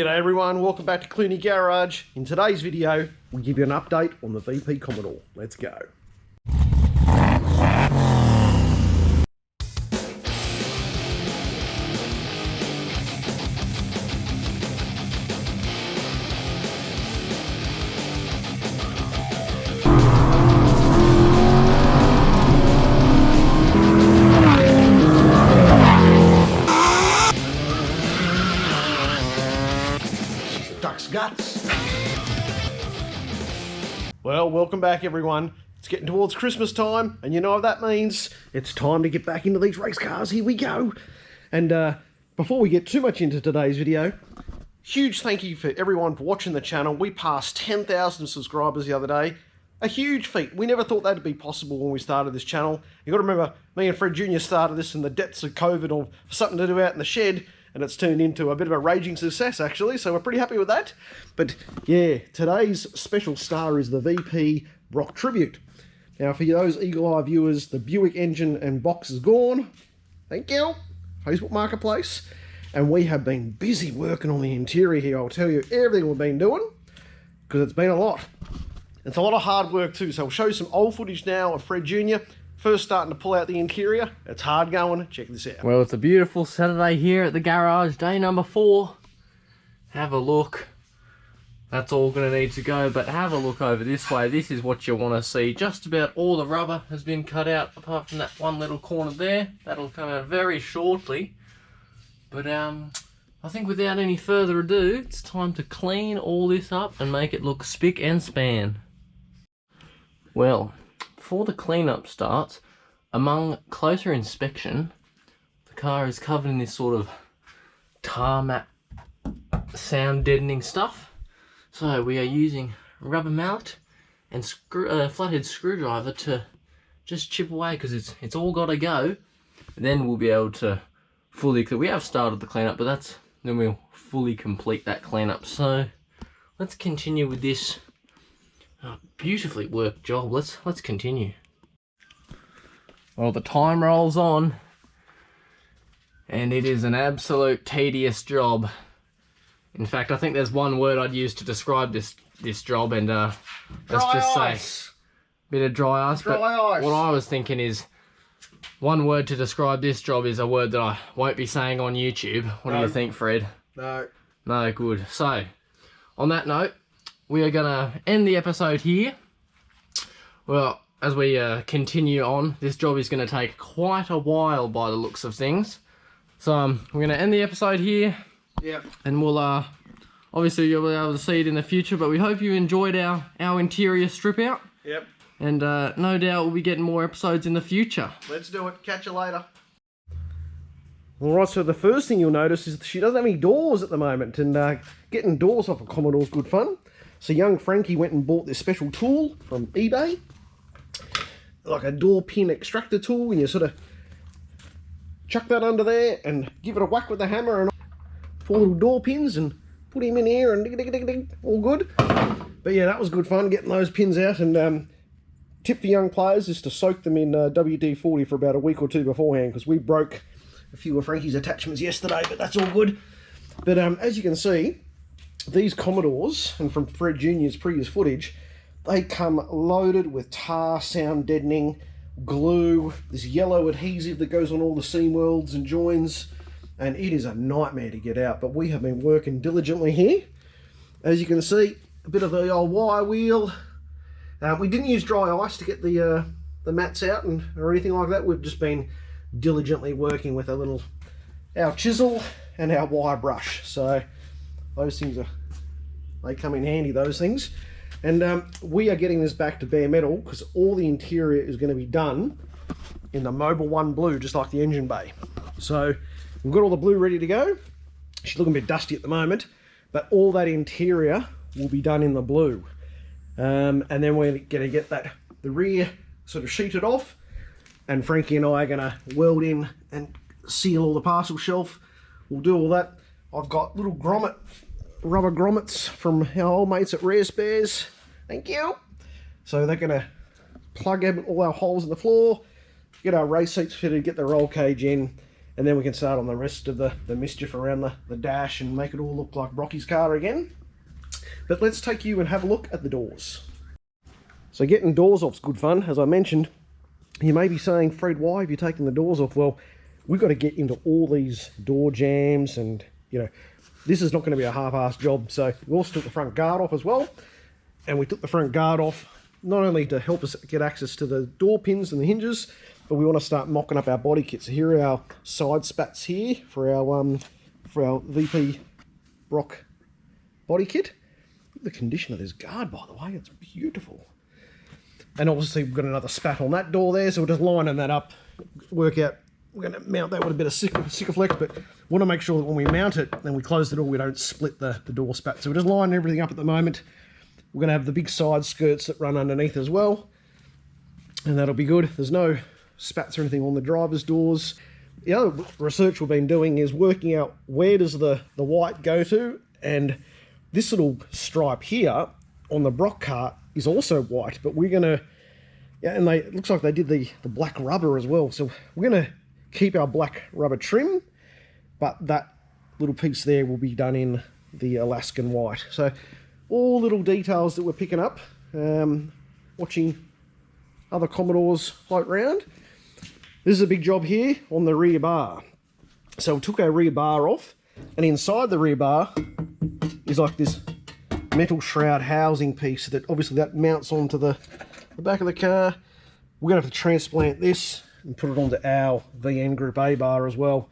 G'day everyone, welcome back to Clooney Garage. In today's video, we'll give you an update on the VP Commodore. Let's go. Guts. Well, welcome back everyone. It's getting towards Christmas time, and you know what that means. It's time to get back into these race cars. Here we go. And before we get too much into today's video, huge thank you for everyone for watching the channel. We passed 10,000 subscribers the other day. A huge feat. We never thought that'd be possible when we started this channel. You got to remember, me and Fred Jr. started this in the depths of COVID or something to do out in the shed, and it's turned into a bit of a raging success actually, so we're pretty happy with that. But yeah, today's special star is the VP Brock Tribute. Now for those eagle eye viewers, the Buick engine and box is gone. Thank you, Facebook Marketplace. And we have been busy working on the interior here. I'll tell you everything we've been doing, because it's been a lot. It's a lot of hard work too, so I'll show you some old footage now of Fred Jr. First starting to pull out the interior. It's hard going. Check this out. Well, it's a beautiful Saturday here at the garage, day number 4. Have a look. That's all going to need to go, but have a look over this way. This is what you want to see. Just about all the rubber has been cut out, apart from that one little corner there. That'll come out very shortly. But I think without any further ado, it's time to clean all this up and make it look spick and span. Well, before the cleanup starts, among closer inspection, the car is covered in this sort of tarmac sound deadening stuff. So we are using rubber mallet and flathead screwdriver to just chip away, because it's all got to go. And then we'll be able to fully clean. We have started the cleanup, but then we'll fully complete that cleanup. So let's continue with this beautifully worked job. Let's continue. Well, the time rolls on, and it is an absolute tedious job. In fact, I think there's one word I'd use to describe this job, and let's just say bit of dry ice. But what I was thinking is, one word to describe this job is a word that I won't be saying on YouTube. What do you think, Fred? No, good. So, on that note, we are gonna end the episode here. Well, as we continue on, this job is going to take quite a while by the looks of things. So we're going to end the episode here. Yep. And we'll obviously you'll be able to see it in the future, but we hope you enjoyed our interior strip out. Yep. And no doubt we'll be getting more episodes in the future. Let's do it. Catch you later. Alright, so the first thing you'll notice is she doesn't have any doors at the moment, and getting doors off a Commodore is good fun. So young Frankie went and bought this special tool from eBay, like a door pin extractor tool, and you sort of chuck that under there and give it a whack with the hammer and 4 little door pins and put him in here and dig, dig, dig, dig, all good. But yeah, that was good fun getting those pins out. And tip for young players is to soak them in WD-40 for about a week or 2 beforehand, because we broke a few of Frankie's attachments yesterday, but that's all good. But as you can see, these Commodores, and from Fred Jr.'s previous footage, they come loaded with tar, sound deadening, glue, this yellow adhesive that goes on all the seam welds and joins, and it is a nightmare to get out. But we have been working diligently here. As you can see, a bit of the old wire wheel. We didn't use dry ice to get the mats out or anything like that. We've just been diligently working with our chisel and our wire brush. So those things they come in handy, those things. And we are getting this back to bare metal, because all the interior is going to be done in the Mobil 1 blue, just like the engine bay. So we've got all the blue ready to go. She's looking a bit dusty at the moment, but all that interior will be done in the blue. And then we're going to get the rear sort of sheeted off, and Frankie and I are going to weld in and seal all the parcel shelf. We'll do all that. I've got little rubber grommets from our old mates at Rare Spares. Thank you. So they're going to plug all our holes in the floor, get our race seats fitted, get the roll cage in, and then we can start on the rest of the mischief around the dash and make it all look like Brocky's car again. But let's take you and have a look at the doors. So getting doors off's good fun. As I mentioned, you may be saying, Fred, why have you taken the doors off? Well, we've got to get into all these door jams, and you know, this is not going to be a half-assed job. So we also took the front guard off as well, and we took the front guard off not only to help us get access to the door pins and the hinges, but we want to start mocking up our body kit. So here are our side spats here for our VP Brock body kit. Look at the condition of this guard, by the way, it's beautiful. And obviously we've got another spat on that door there, so we're just lining that up, work out, we're going to mount that with a bit of Sikaflex, but want to make sure that when we mount it and we close the door, we don't split the door spat. So we're just lining everything up at the moment. We're going to have the big side skirts that run underneath as well, and that'll be good. There's no spats or anything on the driver's doors. The other research we've been doing is working out where does the white go to, and this little stripe here on the Brock car is also white, but we're going to, yeah, and it looks like they did the black rubber as well, so we're going to keep our black rubber trim, but that little piece there will be done in the Alaskan white. So all little details that we're picking up, watching other Commodores float around. This is a big job here on the rear bar. So we took our rear bar off, and inside the rear bar is like this metal shroud housing piece that obviously that mounts onto the back of the car. We're going to have to transplant this and put it onto our VN Group A bar as well.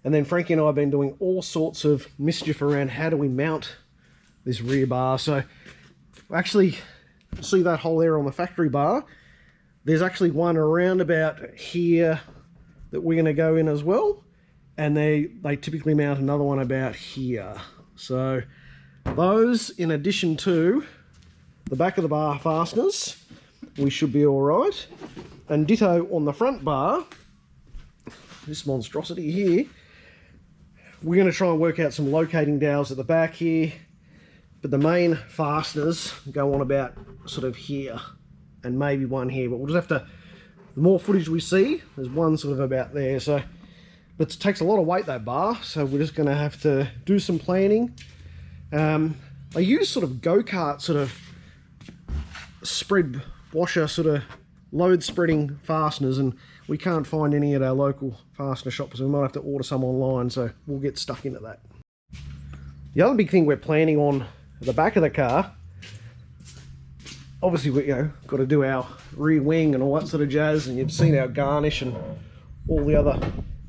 And then Frankie and I have been doing all sorts of mischief around how do we mount this rear bar. So actually, see that hole there on the factory bar? There's actually one around about here that we're going to go in as well, and they typically mount another one about here. So those, in addition to the back of the bar fasteners, we should be all right. And ditto on the front bar, this monstrosity here, we're going to try and work out some locating dowels at the back here, but the main fasteners go on about sort of here, and maybe one here, but we'll just have to, the more footage we see, there's one sort of about there. So it takes a lot of weight, that bar, so we're just going to have to do some planning. I use sort of go-kart sort of spread washer sort of load spreading fasteners, and we can't find any at our local fastener shops, so we might have to order some online, so we'll get stuck into that. The other big thing we're planning on the back of the car, obviously we got to do our rear wing and all that sort of jazz, and you've seen our garnish and all the other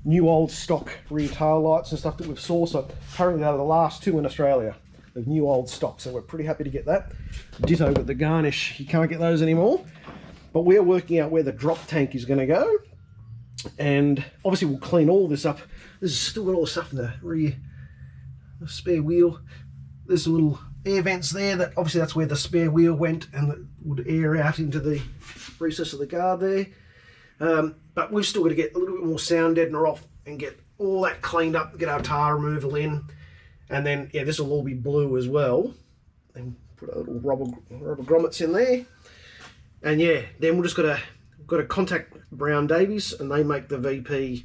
new old stock rear tail lights and stuff that we've sourced. So apparently they are the last two in Australia of new old stock, so we're pretty happy to get that. Ditto with the garnish, you can't get those anymore. But we're working out where the drop tank is going to go, and obviously we'll clean all this up. This is still got all the stuff in the rear, the spare wheel. There's some little air vents there, that obviously that's where the spare wheel went, and it would air out into the recess of the guard there. But we've still got to get a little bit more sound deadener off and get all that cleaned up, get our tar removal in, and then yeah, this will all be blue as well, and put a little rubber grommets in there. And yeah, then we're just got to contact Brown Davies, and they make the VP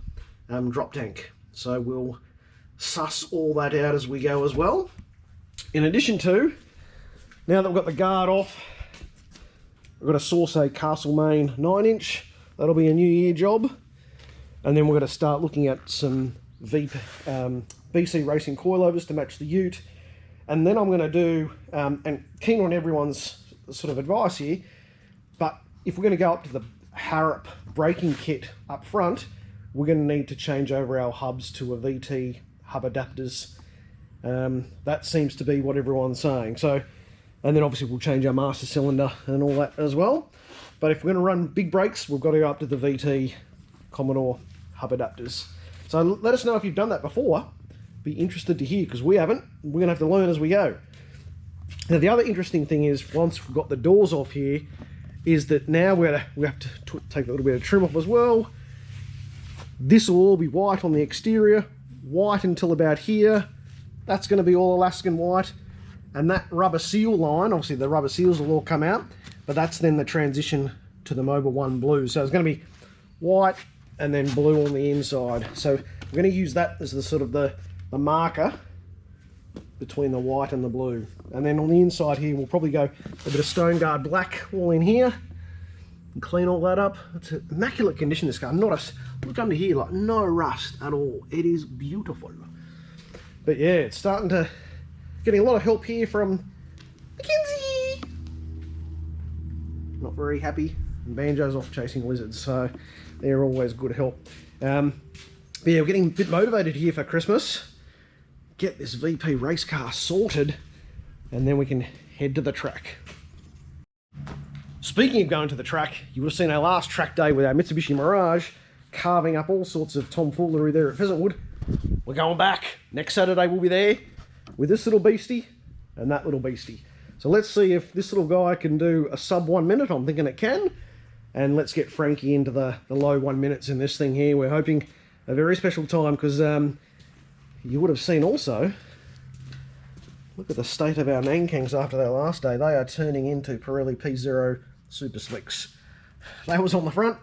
drop tank. So we'll suss all that out as we go as well. In addition to, now that we've got the guard off, we've got to source a Castlemaine 9-inch. That'll be a New Year job. And then we're going to start looking at some BC Racing coilovers to match the ute. And then I'm going to do, and keen on everyone's sort of advice here, but if we're going to go up to the Harrop braking kit up front, we're going to need to change over our hubs to a VT hub adapters. That seems to be what everyone's saying. So, and then obviously we'll change our master cylinder and all that as well. But if we're going to run big brakes, we've got to go up to the VT Commodore hub adapters. So let us know if you've done that before. Be interested to hear, because we haven't. We're going to have to learn as we go. Now the other interesting thing is, once we've got the doors off here, is that now we have to take a little bit of trim off as well. This will all be white on the exterior, white until about here. That's going to be all Alaskan white, and that rubber seal line, obviously the rubber seals will all come out, but that's then the transition to the Mobil 1 blue. So it's going to be white, and then blue on the inside. So we're going to use that as the sort of the marker between the white and the blue. And then on the inside here, we'll probably go a bit of Stone Guard black all in here and clean all that up. It's an immaculate condition, this car. Look under here, like no rust at all. It is beautiful. But yeah, it's getting a lot of help here from Mackenzie. Not very happy. And Banjo's off chasing lizards, so they're always good help. But yeah, we're getting a bit motivated here for Christmas. Get this VP race car sorted, and then we can head to the track. Speaking of going to the track, you would have seen our last track day with our Mitsubishi Mirage carving up all sorts of tomfoolery there at Pheasantwood. We're going back. Next Saturday we'll be there with this little beastie and that little beastie. So let's see if this little guy can do a sub 1 minute. I'm thinking it can. And let's get Frankie into the low 1 minutes in this thing here. We're hoping a very special time because you would have seen also, look at the state of our Nankangs after their last day. They are turning into Pirelli P0 Super Slicks. That was on the front,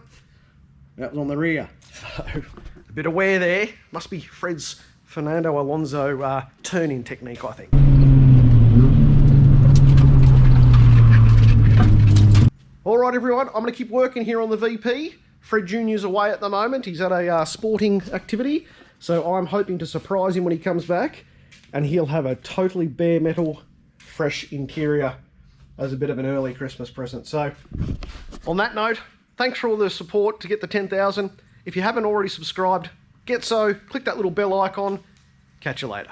that was on the rear. So, a bit of wear there. Must be Fred's Fernando Alonso turn-in technique, I think. Alright everyone, I'm going to keep working here on the VP. Fred Jr.'s away at the moment. He's at a sporting activity. So I'm hoping to surprise him when he comes back. And he'll have a totally bare metal, fresh interior as a bit of an early Christmas present. So on that note, thanks for all the support to get the 10,000. If you haven't already subscribed, get so. Click that little bell icon. Catch you later.